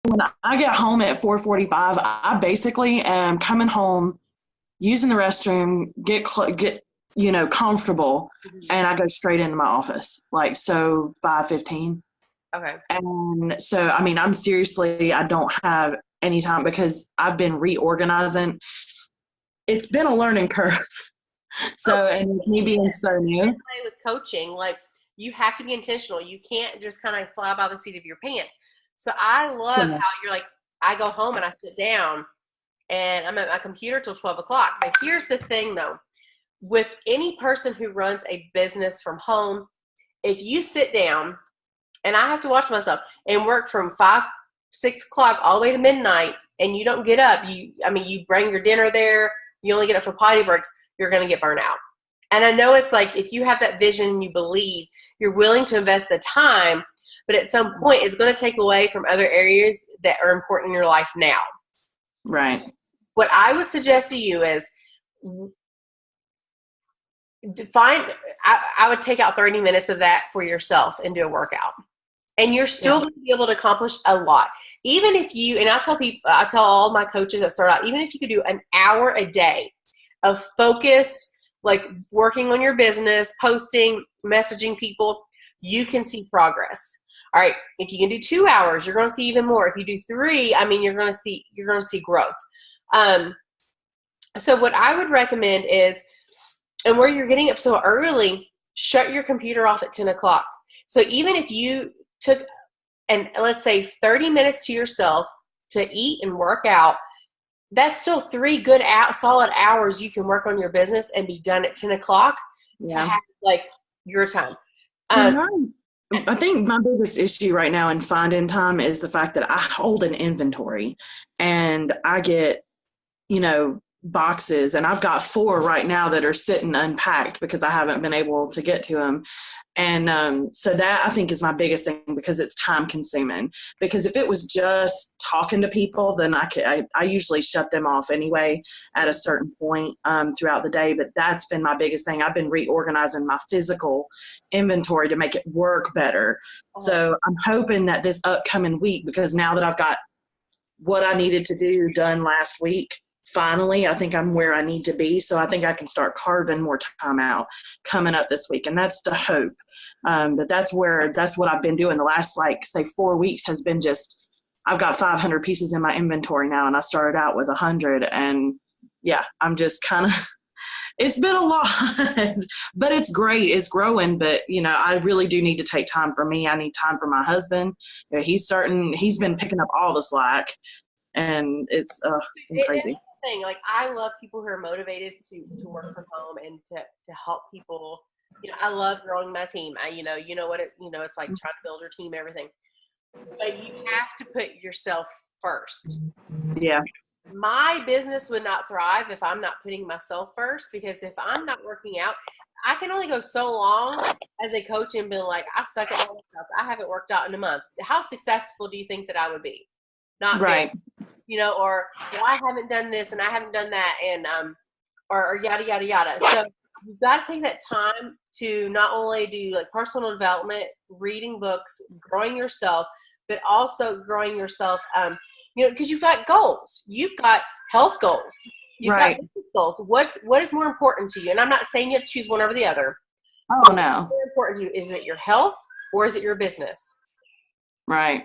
when I get home at 4:45, I basically am coming home, using the restroom, get comfortable, and I go straight into my office. Like, so 5:15. Okay. And so, I mean, I don't have any time because I've been reorganizing. It's been a learning curve. So, and with me being so new. With coaching, like, you have to be intentional. You can't just kind of fly by the seat of your pants. So I love how you're like, I go home and I sit down and I'm at my computer till 12 o'clock. But here's the thing though, with any person who runs a business from home, if you sit down, and I have to watch myself, and work from 5, 6 o'clock all the way to midnight, and you don't get up, you bring your dinner there, you only get up for potty breaks, you're going to get burnt out. And I know it's like, if you have that vision and you believe, you're willing to invest the time, but at some point it's going to take away from other areas that are important in your life now. Right. What I would suggest to you is I would take out 30 minutes of that for yourself and do a workout. And you're still going to be able to accomplish a lot. Even if and I tell all my coaches that start out, even if you could do an hour a day of focused, like working on your business, posting, messaging people, you can see progress. All right. If you can do 2 hours, you're going to see even more. If you do 3, I mean, you're going to see growth. So what I would recommend is, and where you're getting up so early, shut your computer off at 10 o'clock. So even if you took, and let's say 30 minutes to yourself to eat and work out, that's still 3 good solid hours you can work on your business and be done at 10 o'clock to have like your time. I think my biggest issue right now in finding time is the fact that I hold an inventory and I get, boxes, and I've got 4 right now that are sitting unpacked because I haven't been able to get to them. And so that I think is my biggest thing, because it's time consuming. Because if it was just talking to people, then I usually shut them off anyway at a certain point throughout the day. But that's been my biggest thing. I've been reorganizing my physical inventory to make it work better. So I'm hoping that this upcoming week, because now that I've got what I needed to do done last week, finally, I think I'm where I need to be. So I think I can start carving more time out coming up this week. And that's the hope. But that's what I've been doing the last, 4 weeks has been just, I've got 500 pieces in my inventory now. And I started out with 100, and I'm just kind of, it's been a lot, but it's great. It's growing. But, I really do need to take time for me. I need time for my husband. He's been picking up all the slack, and it's been crazy. Thing. Like, I love people who are motivated to work from home and to help people. I love growing my team. It's like trying to build your team, everything. But you have to put yourself first. Yeah. My business would not thrive if I'm not putting myself first, because if I'm not working out, I can only go so long as a coach and be like, I suck at my workouts. I haven't worked out in a month. How successful do you think that I would be? Not right. Or I haven't done this and I haven't done that, and or yada yada yada. So you've got to take that time to not only do like personal development, reading books, growing yourself, but also growing yourself. Because you've got goals, you've got health goals, you've got business goals. What is more important to you? And I'm not saying you have to choose one over the other. Oh no. What's more important to you? Is it your health or is it your business? Right.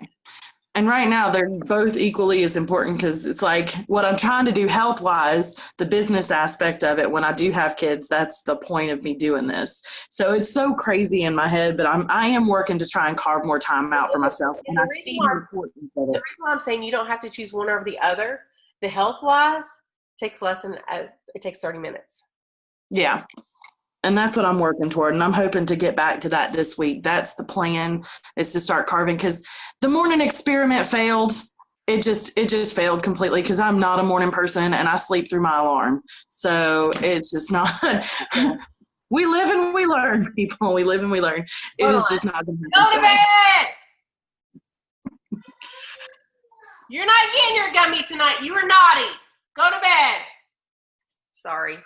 And right now, they're both equally as important, because it's like what I'm trying to do health-wise, the business aspect of it, when I do have kids, that's the point of me doing this. So it's so crazy in my head, but I am working to try and carve more time out for myself, and I see the importance of it. The reason why I'm saying you don't have to choose one over the other, the health-wise, takes less than it takes 30 minutes. Yeah. And that's what I'm working toward. And I'm hoping to get back to that this week. That's the plan, is to start carving, because the morning experiment failed. It just failed completely, because I'm not a morning person and I sleep through my alarm. So it's just not, we live and we learn, people. We live and we learn. It is just not going to happen. Go to bed! You're not getting your gummy tonight. You were naughty. Go to bed. Sorry.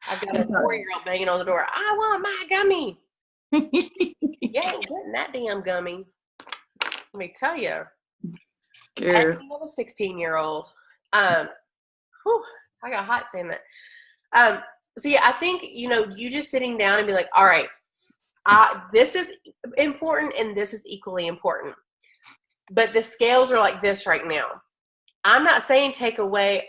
I've got a 4-year-old banging on the door. I want my gummy. You ain't getting that damn gummy. Let me tell you. And Girl. I have a 16-year-old. Whew, I got hot saying that. So yeah, I think, you just sitting down and be like, all right, this is important and this is equally important. But the scales are like this right now. I'm not saying take away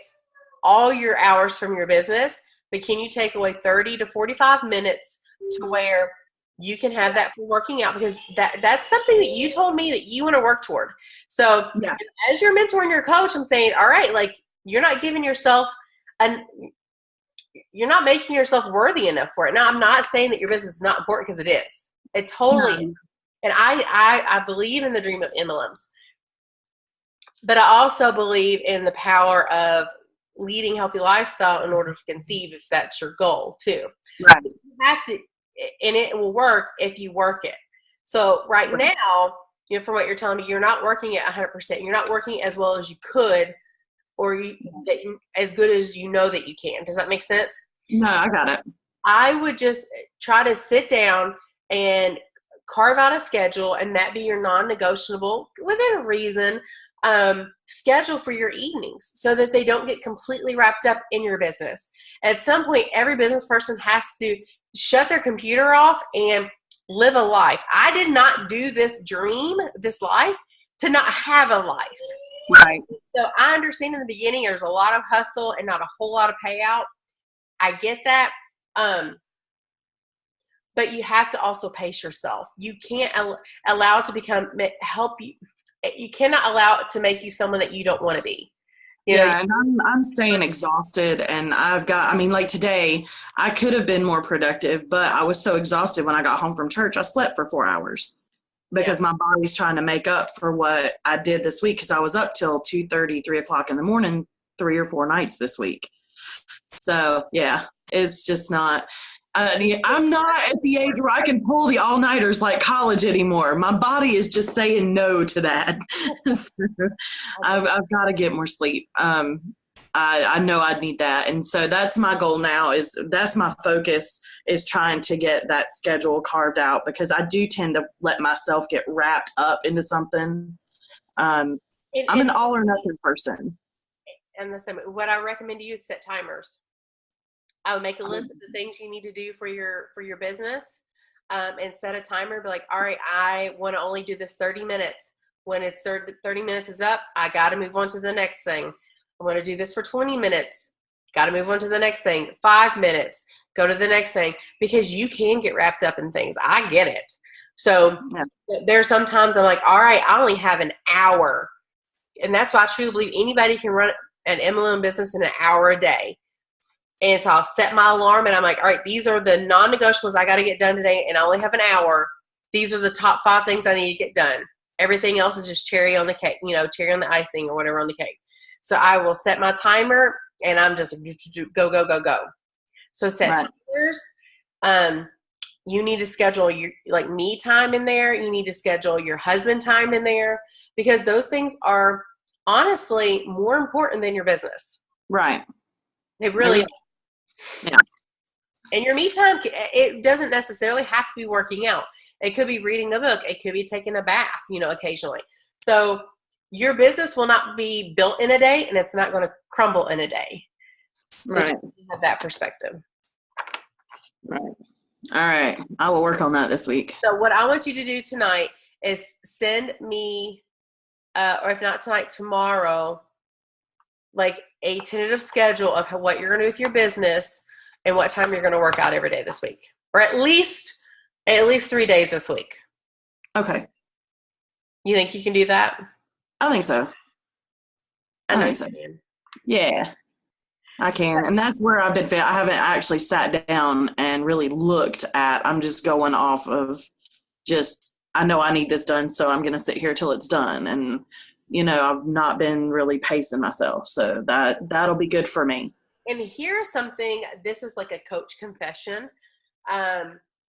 all your hours from your business, but can you take away 30 to 45 minutes to where you can have that for working out? Because that's something that you told me that you want to work toward. So Yeah. as your mentor and your coach, I'm saying, all right, like you're not giving yourself you're not making yourself worthy enough for it. Now, I'm not saying that your business is not important, because it is. It totally is. And I believe in the dream of MLMs. But I also believe in the power of leading healthy lifestyle in order to conceive, if that's your goal too. Right. So you have to, and it will work if you work it. So right now, from what you're telling me, you're not working at 100%. You're not working as well as you could, or as good as you know that you can. Does that make sense? No, I got it. I would just try to sit down and carve out a schedule, and that be your non-negotiable, within reason, schedule for your evenings, so that they don't get completely wrapped up in your business. At some point, every business person has to shut their computer off and live a life. I did not do this life, to not have a life. Right. So I understand in the beginning there's a lot of hustle and not a whole lot of payout. I get that. But you have to also pace yourself. You can't allow it to help you. You cannot allow it to make you someone that you don't want to be. And I'm staying exhausted, and like today, I could have been more productive, but I was so exhausted when I got home from church. I slept for 4 hours because my body's trying to make up for what I did this week, because I was up till 2:30, 3 o'clock in the morning, 3 or 4 nights this week. So yeah, it's just not. I'm not at the age where I can pull the all-nighters like college anymore. My body is just saying no to that. So I've got to get more sleep. I know I need that. And so that's my goal now, that's my focus, is trying to get that schedule carved out, because I do tend to let myself get wrapped up into something. I'm an all or nothing person. And what I recommend to you is set timers. I would make a list of the things you need to do for your business, and set a timer. Be like, all right, I want to only do this 30 minutes. When it's 30 minutes is up, I got to move on to the next thing. I want to do this for 20 minutes. Got to move on to the next thing. 5 minutes. Go to the next thing, because you can get wrapped up in things. I get it. So there's sometimes I'm like, all right, I only have an hour. And that's why I truly believe anybody can run an MLM business in an hour a day. And so I'll set my alarm, and I'm like, all right, these are the non-negotiables I got to get done today, and I only have an hour. These are the top 5 things I need to get done. Everything else is just cherry on the cake, cherry on the icing or whatever on the cake. So I will set my timer, and I'm just go, go, go, go. So set timers. You need to schedule your me time in there. You need to schedule your husband time in there, because those things are honestly more important than your business. Right. They really are. Yeah. And your me time, it doesn't necessarily have to be working out. It could be reading a book. It could be taking a bath, occasionally. So your business will not be built in a day, and it's not going to crumble in a day. So right. You have that perspective. Right. All right. I will work on that this week. So what I want you to do tonight is send me, or if not tonight, tomorrow, like a tentative schedule of what you're going to do with your business and what time you're going to work out every day this week, or at least 3 days this week. Okay. You think you can do that? I think so. I think so. Yeah, I can. And that's where I've been. I haven't actually sat down and really looked at. I'm just going off of I know I need this done, so I'm going to sit here till it's done. And I've not been really pacing myself, so that'll be good for me. And here's something, this is like a coach confession.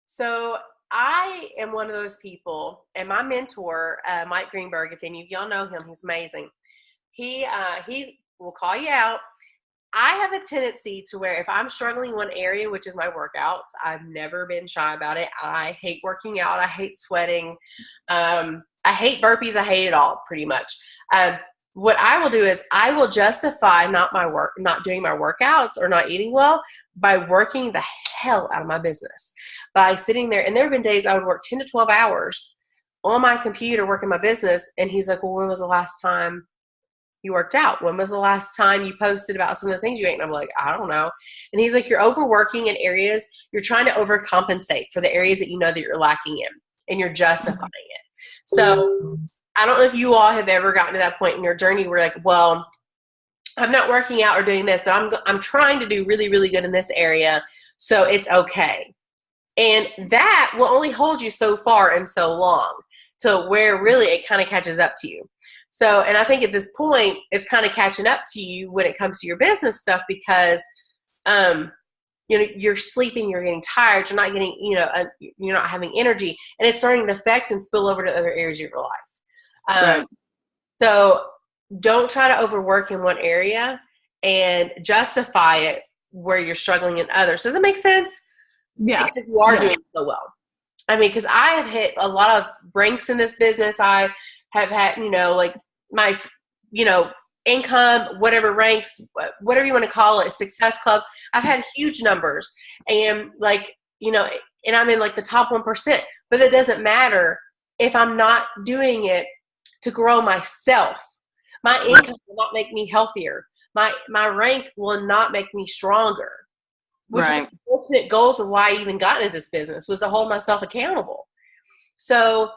So I am one of those people, and my mentor, Mike Greenberg, if any of y'all know him, he's amazing. He will call you out. I have a tendency to where if I'm struggling in one area, which is my workouts, I've never been shy about it. I hate working out. I hate sweating. I hate burpees. I hate it all pretty much. what I will do is I will justify not doing my workouts or not eating well by working the hell out of my business, by sitting there. And there have been days I would work 10 to 12 hours on my computer working my business. And he's like, well, when was the last time you worked out? When was the last time you posted about some of the things you ate? And I'm like, I don't know. And he's like, you're overworking in areas, you're trying to overcompensate for the areas that you know that you're lacking in, and you're justifying it. So I don't know if you all have ever gotten to that point in your journey where like, well, I'm not working out or doing this, but I'm trying to do really, really good in this area, so it's okay. And that will only hold you so far and so long to where really it kind of catches up to you. So, and I think at this point, it's kind of catching up to you when it comes to your business stuff because, you know, you're sleeping, you're getting tired, you're not getting, you're not having energy, and it's starting to affect and spill over to other areas of your life. Right. So don't try to overwork in one area and justify it where you're struggling in others. Does it make sense? Yeah. Because you are doing so well. I mean, because I have hit a lot of ranks in this business. I have had, like my, income, whatever ranks, whatever you want to call it, success club. I've had huge numbers and and I'm in like the top 1%, but it doesn't matter if I'm not doing it to grow myself. My income will not make me healthier. My rank will not make me stronger. Which right. was the ultimate goals of why I even got into this business, was to hold myself accountable. So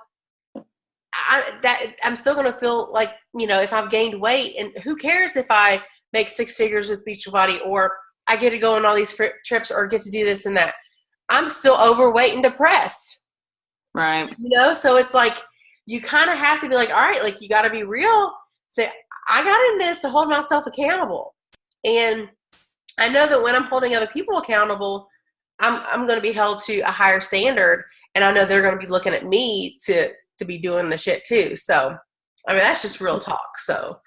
I'm still going to feel like, if I've gained weight, and who cares if I make 6 figures with Beachbody, or I get to go on all these trips, or get to do this and that. I'm still overweight and depressed. Right. So it's like, you kind of have to be like, all right, like you got to be real. Say, I got in this to hold myself accountable. And I know that when I'm holding other people accountable, I'm going to be held to a higher standard. And I know they're going to be looking at me to be doing the shit too. So, I mean, that's just real talk. So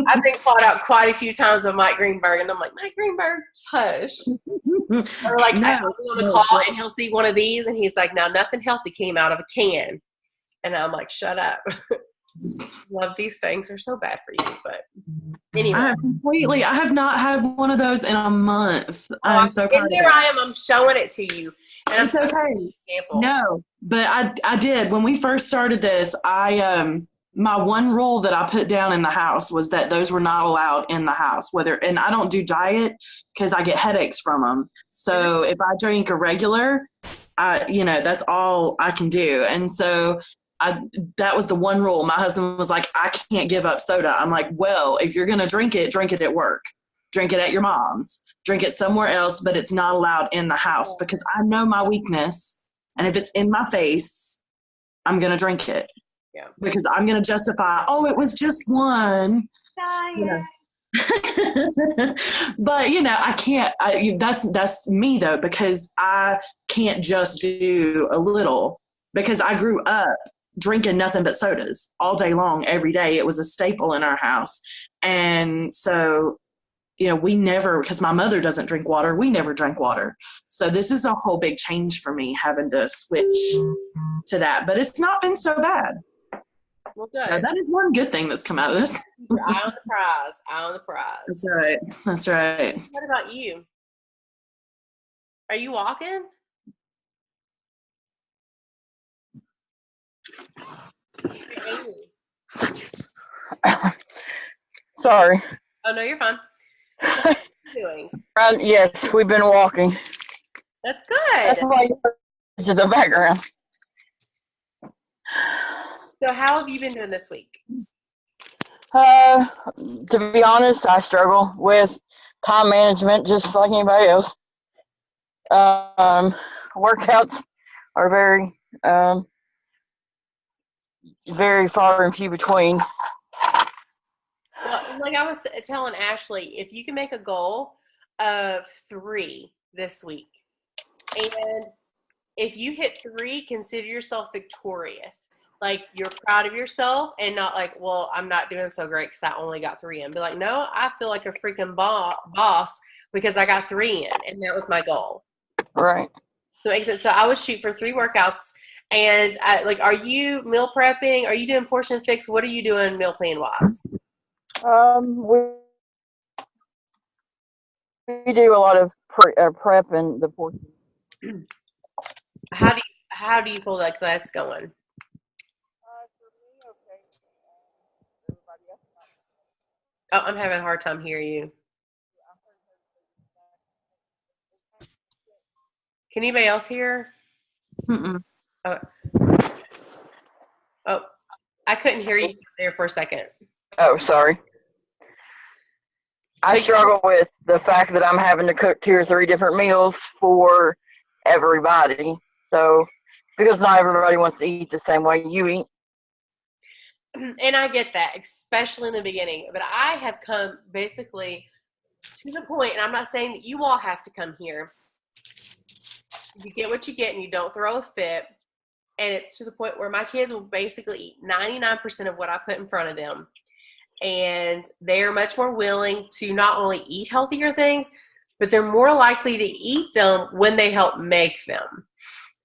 I've been called out quite a few times with Mike Greenberg, and I'm like, Mike Greenberg, hush. Or like, I'll be on a call and he'll see one of these and he's like, now nothing healthy came out of a can. And I'm like, shut up. Love these things. They're so bad for you. But anyway. I have not had one of those in a month. I'm so proud. And there I am. I'm showing it to you. And it's okay. No, but I did. When we first started this, my one rule that I put down in the house was that those were not allowed in the house. And I don't do diet because I get headaches from them. So if I drink a regular, that's all I can do. And so that was the one rule. My husband was like, I can't give up soda. I'm like, well, if you're going to drink it at work. Drink it at your mom's. Drink it somewhere else, but it's not allowed in the house because I know my weakness. And if it's in my face, I'm going to drink it. Yeah. Because I'm going to justify, it was just one. But, I can't. That's me, though, because I can't just do a little, because I grew up drinking nothing but sodas all day long, every day. It was a staple in our house. And so, we never, because my mother doesn't drink water, we never drank water. So this is a whole big change for me, having to switch to that. But it's not been so bad. Well, good. So that is one good thing that's come out of this. Eye on the prize. Eye on the prize. That's right. What about you? Are you walking? Sorry. Oh, no, you're fine. What are you doing? Yes, we've been walking. That's good. That's why it's in the background. So how have you been doing this week? To be honest, I struggle with time management just like anybody else. Workouts are very, very far and few between. Well, like I was telling Ashley, if you can make a goal of 3 this week, and if you hit 3, consider yourself victorious. Like, you're proud of yourself, and not like, well, I'm not doing so great because I only got 3 in. Be like, no, I feel like a freaking boss because I got 3 in, and that was my goal. Right. So I would shoot for 3 workouts. And are you meal prepping? Are you doing portion fix? What are you doing meal plan wise? We do a lot of prep and the portion. How do you feel like that's going? Oh, I'm having a hard time hearing you. Can anybody else hear? Mm-mm. Oh, I couldn't hear you there for a second. Oh, sorry. I struggle with the fact that I'm having to cook 2 or 3 different meals for everybody. So, because not everybody wants to eat the same way you eat. And I get that, especially in the beginning. But I have come basically to the point, and I'm not saying that you all have to come here. You get what you get, and you don't throw a fit. And it's to the point where my kids will basically eat 99% of what I put in front of them. And they are much more willing to not only eat healthier things, but they're more likely to eat them when they help make them.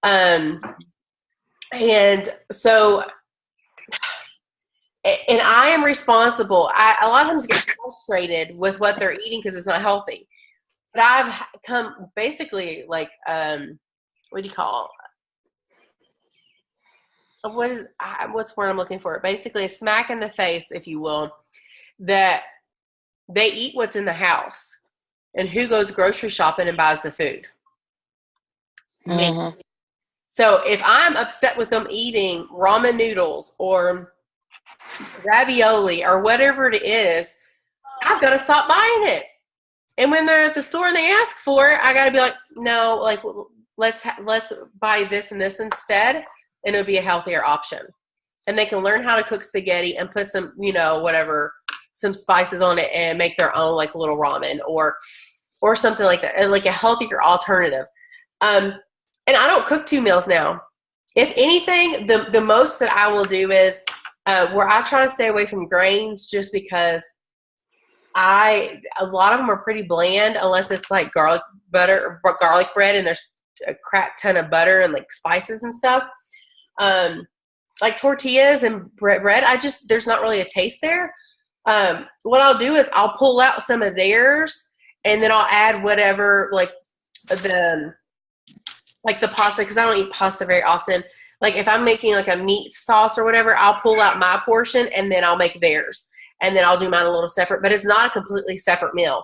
And so, and I am responsible. A lot of times get frustrated with what they're eating because it's not healthy. But I've come basically like, what do you call it? What's the word I'm looking for? Basically a smack in the face, if you will, that they eat what's in the house. And who goes grocery shopping and buys the food? Mm-hmm. Me. So if I'm upset with them eating ramen noodles or ravioli or whatever it is, I've got to stop buying it. And when they're at the store and they ask for it, I got to be like, no, like let's buy this and this instead, and it'll be a healthier option. And they can learn how to cook spaghetti and put some, whatever, some spices on it and make their own like little ramen or something like that, and like a healthier alternative. And I don't cook 2 meals now. If anything, the most that I will do is where I try to stay away from grains, just because a lot of them are pretty bland unless it's like garlic bread and there's a crap ton of butter and like spices and stuff. Like tortillas and bread, there's not really a taste there. What I'll do is I'll pull out some of theirs and then I'll add whatever, like the pasta, because I don't eat pasta very often. Like if I'm making like a meat sauce or whatever, I'll pull out my portion and then I'll make theirs. And then I'll do mine a little separate, but it's not a completely separate meal.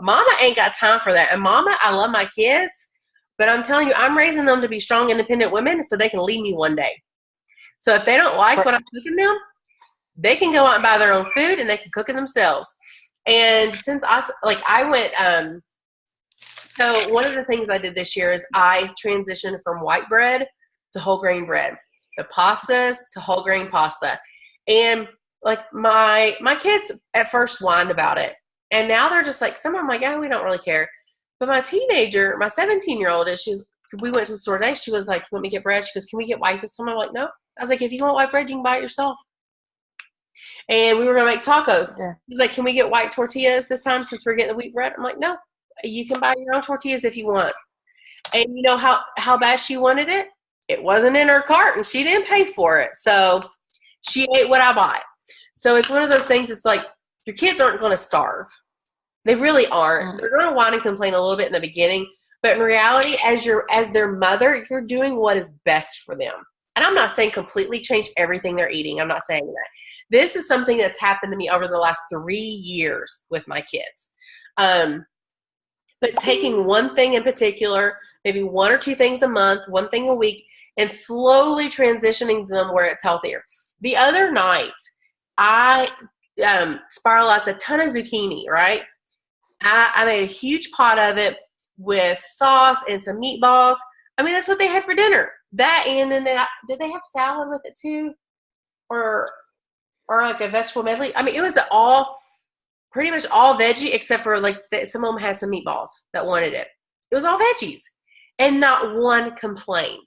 Mama ain't got time for that. And Mama, I love my kids, but I'm telling you, I'm raising them to be strong, independent women so they can leave me one day. So if they don't like what I'm cooking them, they can go out and buy their own food and they can cook it themselves. And since I went, so one of the things I did this year is I transitioned from white bread to whole grain bread, the pastas to whole grain pasta. And like my kids at first whined about it. And now they're just like, some of them like, yeah, we don't really care. But my teenager, my 17-year-old, we went to the store today. She was like, let me get bread. She goes, can we get white this time? I'm like, no. I was like, if you want white bread, you can buy it yourself. And we were going to make tacos. Yeah. He was like, can we get white tortillas this time since we're getting the wheat bread? I'm like, no. You can buy your own tortillas if you want. And you know how bad she wanted it? It wasn't in her cart, and she didn't pay for it. So she ate what I bought. So it's one of those things, it's like your kids aren't going to starve. They really aren't. They're going to whine and complain a little bit in the beginning. But in reality, as their mother, you're doing what is best for them. And I'm not saying completely change everything they're eating. I'm not saying that. This is something that's happened to me over the last 3 years with my kids. But taking one thing in particular, maybe 1 or 2 things a month, 1 thing a week, and slowly transitioning them where it's healthier. The other night, I spiralized a ton of zucchini, right? I made a huge pot of it with sauce and some meatballs. I mean, that's what they had for dinner. That, and then did they have salad with it too? Or like a vegetable medley? I mean, it was pretty much all veggie, except for like some of them had some meatballs that wanted it. It was all veggies, and not one complained.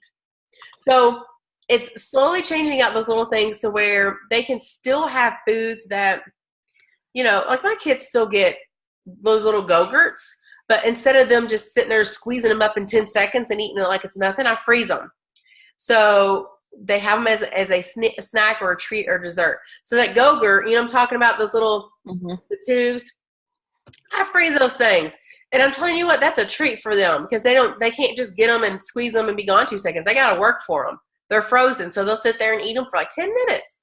So it's slowly changing out those little things to where they can still have foods that, like my kids still get those little Go-Gurts, but instead of them just sitting there squeezing them up in 10 seconds and eating it like it's nothing, I freeze them. So they have them as a snack or a treat or dessert. So that Go-Gurt, you know, I'm talking about those little the tubes. I freeze those things, and I'm telling you what, that's a treat for them because they can't just get them and squeeze them and be gone 2 seconds. They got to work for them. They're frozen, so they'll sit there and eat them for like 10 minutes.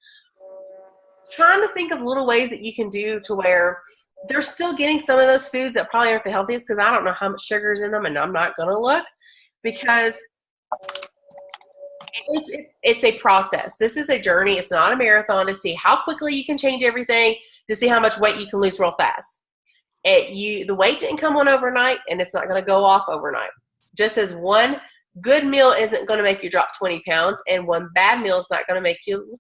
Trying to think of little ways that you can do to where they're still getting some of those foods that probably aren't the healthiest, because I don't know how much sugar is in them, and I'm not going to look, because it's a process. This is a journey. It's not a marathon to see how quickly you can change everything, to see how much weight you can lose real fast. The weight didn't come on overnight, and it's not going to go off overnight. Just as one good meal isn't going to make you drop 20 pounds, and one bad meal is not going to make you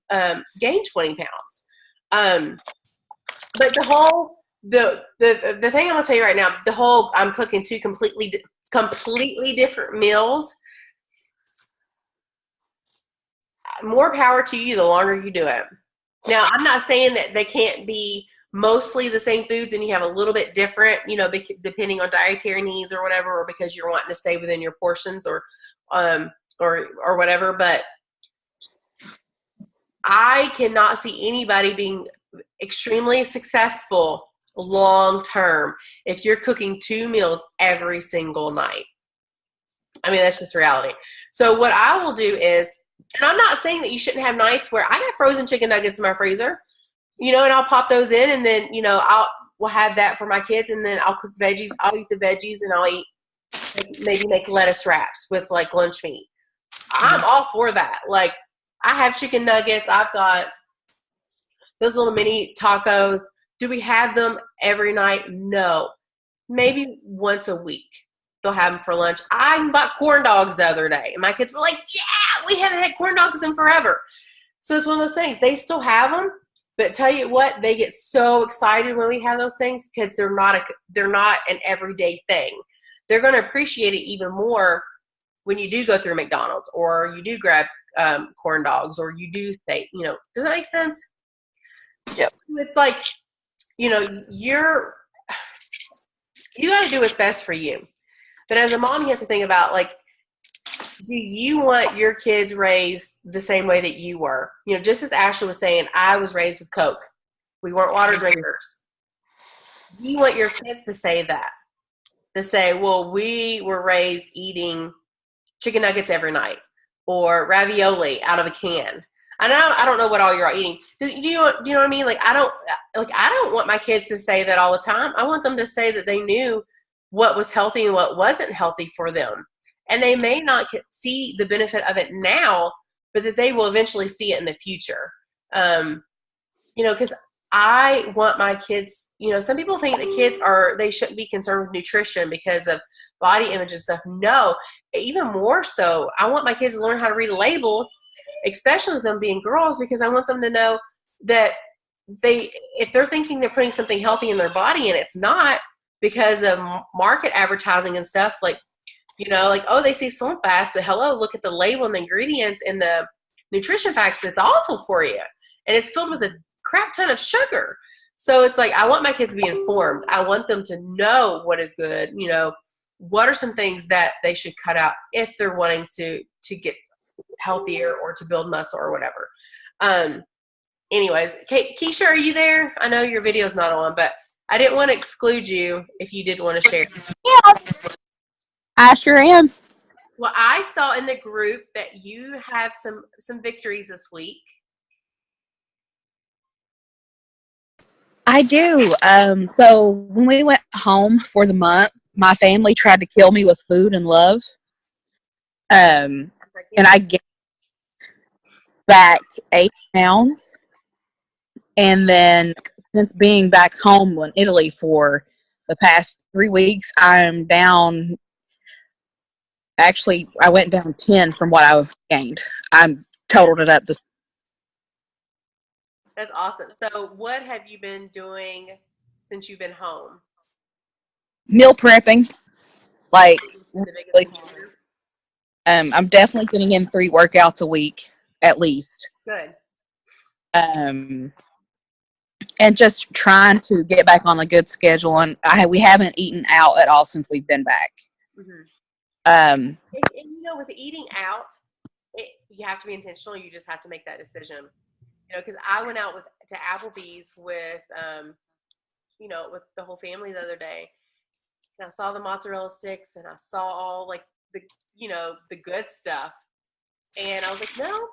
gain 20 pounds. But the thing I'm going to tell you right now, I'm cooking 2 completely different meals. More power to you the longer you do it. Now, I'm not saying that they can't be mostly the same foods and you have a little bit different, you know, depending on dietary needs or whatever, or because you're wanting to stay within your portions or whatever. But I cannot see anybody being extremely successful long term if you're cooking 2 meals every single night. I mean, that's just reality. So what I will do is, and I'm not saying that you shouldn't have nights where I got frozen chicken nuggets in my freezer, you know, and I'll pop those in, and then, you know, we'll have that for my kids, and then I'll cook veggies. I'll eat the veggies, and I'll maybe make lettuce wraps with like lunch meat. I'm all for that. Like, I have chicken nuggets. I've got those little mini tacos. Do we have them every night? No. Maybe once a week. They'll have them for lunch. I bought corn dogs the other day, and my kids were like, yeah, we haven't had corn dogs in forever. So it's one of those things. They still have them, but tell you what, they get so excited when we have those things because they're not an everyday thing. They're going to appreciate it even more when you do go through McDonald's, or you do grab corn dogs, or you do say, you know, does that make sense? Yep. It's like, you know, you got to do what's best for you. But as a mom, you have to think about, like, do you want your kids raised the same way that you were? You know, just as Ashley was saying, I was raised with Coke. We weren't water drinkers. You want your kids to say that. To say, well, we were raised eating chicken nuggets every night, or ravioli out of a can. I don't know what all you're all eating. Do you know what I mean? Like, I don't want my kids to say that all the time. I want them to say that they knew what was healthy and what wasn't healthy for them. And they may not see the benefit of it now, but that they will eventually see it in the future. You know, because I want my kids, you know, some people think that they shouldn't be concerned with nutrition because of body image and stuff. No, even more so, I want my kids to learn how to read a label, especially with them being girls, because I want them to know that if they're thinking they're putting something healthy in their body and it's not, because of market advertising and stuff, like, you know, like, oh, they see Slim Fast, but hello, look at the label and the ingredients and the nutrition facts. It's awful for you. And it's filled with a crap ton of sugar. So it's like, I want my kids to be informed. I want them to know what is good. You know, what are some things that they should cut out if they're wanting to get healthier or to build muscle or whatever. Anyways, Keisha, are you there? I know your video's not on, but I didn't want to exclude you if you did want to share. Yeah, I sure am. Well, I saw in the group that you have some victories this week. I do. So when we went home for the month, my family tried to kill me with food and love. And I gained back 8 pounds. And then since being back home in Italy for the past 3 weeks, I'm down. Actually, I went down 10 from what I gained. I totaled it up. That's awesome. So what have you been doing since you've been home? Meal prepping. Like, I'm definitely putting in 3 workouts a week, at least. Good. And just trying to get back on a good schedule. And we haven't eaten out at all since we've been back. Mm-hmm. And you know, with eating out, you have to be intentional. You just have to make that decision. Because I went out to Applebee's with, with the whole family the other day. And I saw the mozzarella sticks and I saw all like the good stuff. And I was like, no,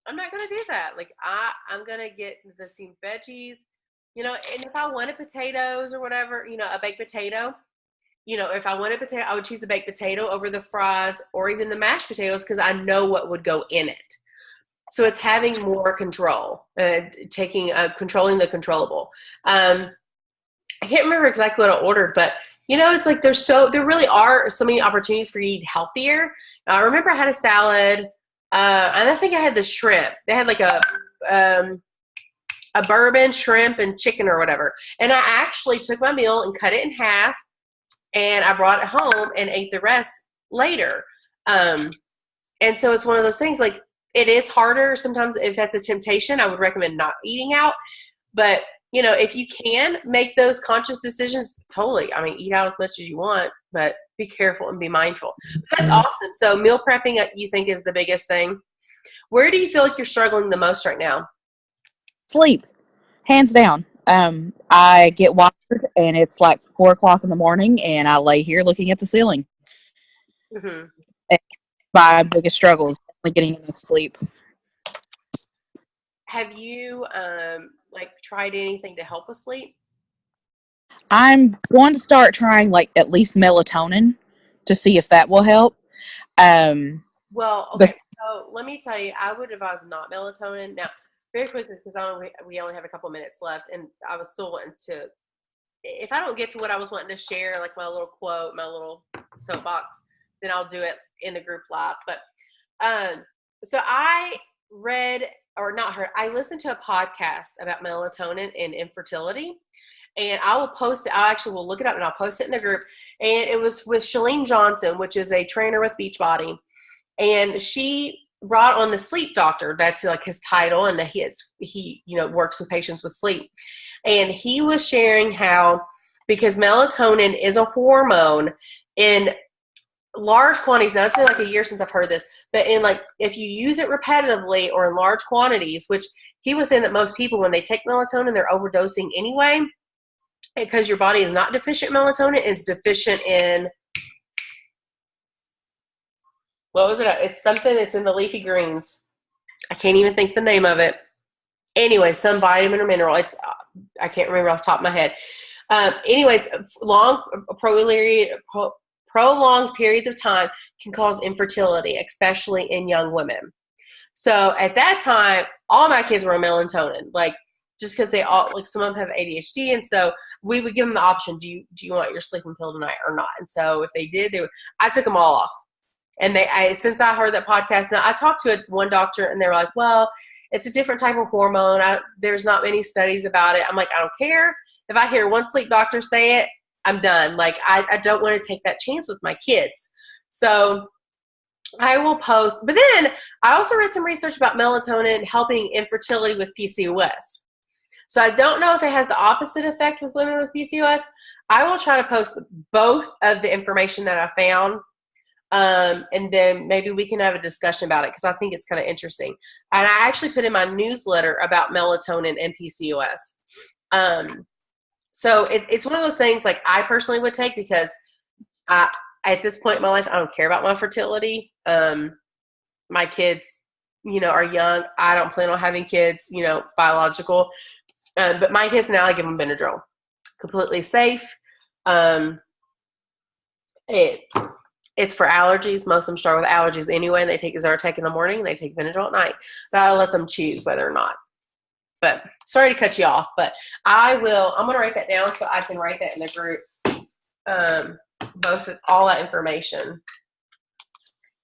I'm not going to do that. Like I'm going to get the steamed veggies, and if I wanted potatoes or whatever, a baked potato, if I wanted potato, I would choose the baked potato over the fries or even the mashed potatoes because I know what would go in it. So it's having more control, controlling the controllable. I can't remember exactly what I ordered, but it's like there really are so many opportunities for you to eat healthier. I remember I had a salad, and I think I had the shrimp. They had like a bourbon shrimp and chicken or whatever. And I actually took my meal and cut it in half, and I brought it home and ate the rest later. And so it's one of those things, like, it is harder sometimes. If that's a temptation, I would recommend not eating out. But, if you can make those conscious decisions, totally. I mean, eat out as much as you want, but be careful and be mindful. But that's awesome. So meal prepping, you think, is the biggest thing. Where do you feel like you're struggling the most right now? Sleep, hands down. I get wired, and it's like 4 o'clock in the morning, and I lay here looking at the ceiling. Mm-hmm. My biggest struggle is definitely getting enough sleep. Have you tried anything to help with sleep? I'm going to start trying at least melatonin to see if that will help. Well, okay. So let me tell you, I would advise not melatonin. Now, very quickly, because we only have a couple minutes left, and I was still wanting to. If I don't get to what I was wanting to share, like my little quote, my little soapbox, then I'll do it in the group live. But so I listened to a podcast about melatonin and infertility, and I will post it. I actually will look it up and I'll post it in the group. And it was with Chalene Johnson, which is a trainer with Beachbody, and she brought on the sleep doctor. That's like his title, and he works with patients with sleep. And he was sharing how, because melatonin is a hormone in large quantities. Now, it's been like a year since I've heard this, but if you use it repetitively or in large quantities, which he was saying that most people, when they take melatonin, they're overdosing anyway, because your body is not deficient in melatonin. It's deficient in, what was it? It's something that's in the leafy greens. I can't even think the name of it. Anyway, some vitamin or mineral. I can't remember off the top of my head. Anyways, prolonged periods of time can cause infertility, especially in young women. So at that time, all my kids were on melatonin, just because they all, some of them have ADHD. And so we would give them the option, do you want your sleeping pill tonight or not? And so if they did, I took them all off. And since I heard that podcast, now I talked to one doctor, and they were like, well, it's a different type of hormone. There's not many studies about it. I'm like, I don't care. If I hear one sleep doctor say it, I'm done. I don't want to take that chance with my kids. So I will post. But then I also read some research about melatonin helping infertility with PCOS. So I don't know if it has the opposite effect with women with PCOS. I will try to post both of the information that I found. And then maybe we can have a discussion about it, because I think it's kind of interesting. And I actually put in my newsletter about melatonin and PCOS. So it's one of those things I personally would take, because at this point in my life, I don't care about my fertility. My kids, are young. I don't plan on having kids, biological. But my kids now, I give them Benadryl. Completely safe. It's for allergies. Most of them start with allergies anyway, and they take Zyrtec in the morning, and they take Benadryl at night. So I let them choose whether or not. But sorry to cut you off, but I'm going to write that down so I can write that in the group. All that information,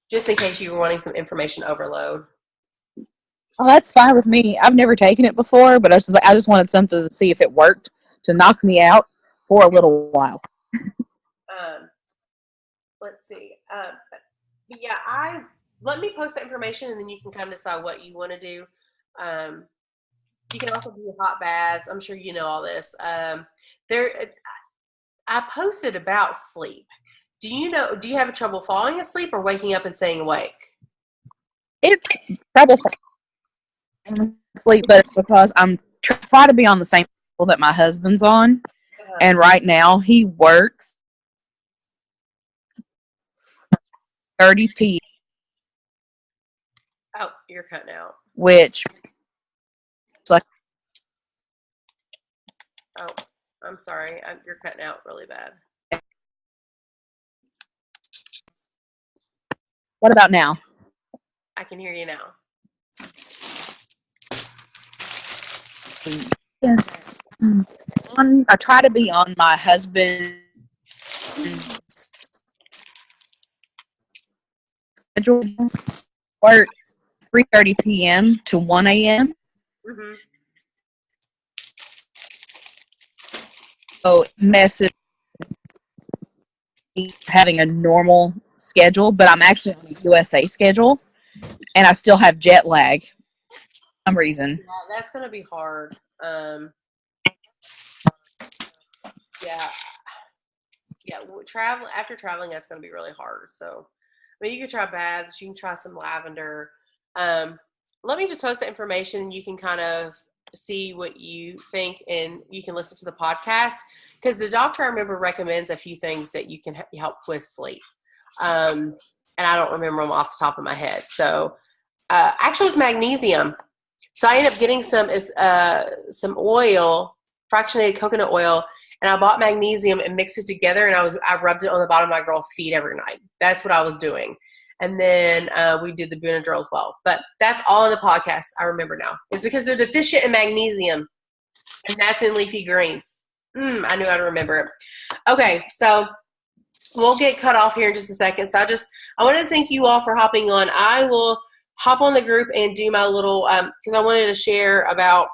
just in case you were wanting some information overload. Oh, that's fine with me. I've never taken it before, but I just wanted something to see if it worked to knock me out for a little while. Let's see. But yeah, let me post that information, and then you can kind of decide what you want to do. You can also do hot baths. I'm sure you know all this. I posted about sleep. Do you have trouble falling asleep or waking up and staying awake? It's troublesome sleep, but it's because I'm try to be on the same level that my husband's on, and right now he works 30 p.m. Oh, you're cutting out. which like Oh, I'm sorry. You're cutting out really bad. what about now? I can hear you now. I try to be on my husband's schedule. Works 3:30 p.m. to 1 a.m. Mm-hmm. So it messes having a normal schedule, but I'm actually on a USA schedule, and I still have jet lag for some reason. Yeah, that's gonna be hard. Yeah. Travel after traveling, that's gonna be really hard. So, I mean, you can try baths. You can try some lavender. Let me just post the information. You can kind of see what you think, and you can listen to the podcast because the doctor I remember recommends a few things that you can help with sleep. And I don't remember them off the top of my head. So, actually, it was magnesium. So I ended up getting some oil, fractionated coconut oil, and I bought magnesium and mixed it together, and I rubbed it on the bottom of my girl's feet every night. That's what I was doing. And then we did the Benadryl as well. But that's all in the podcast, I remember now. It's because they're deficient in magnesium, and that's in leafy greens. I knew I'd remember it. Okay, so we'll get cut off here in just a second. So I want to thank you all for hopping on. I will hop on the group and do my little, because I wanted to share about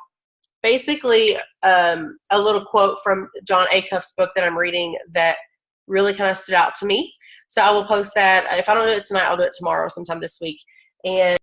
basically a little quote from John Acuff's book that I'm reading that really kind of stood out to me. So I will post that. If I don't do it tonight, I'll do it tomorrow sometime this week. And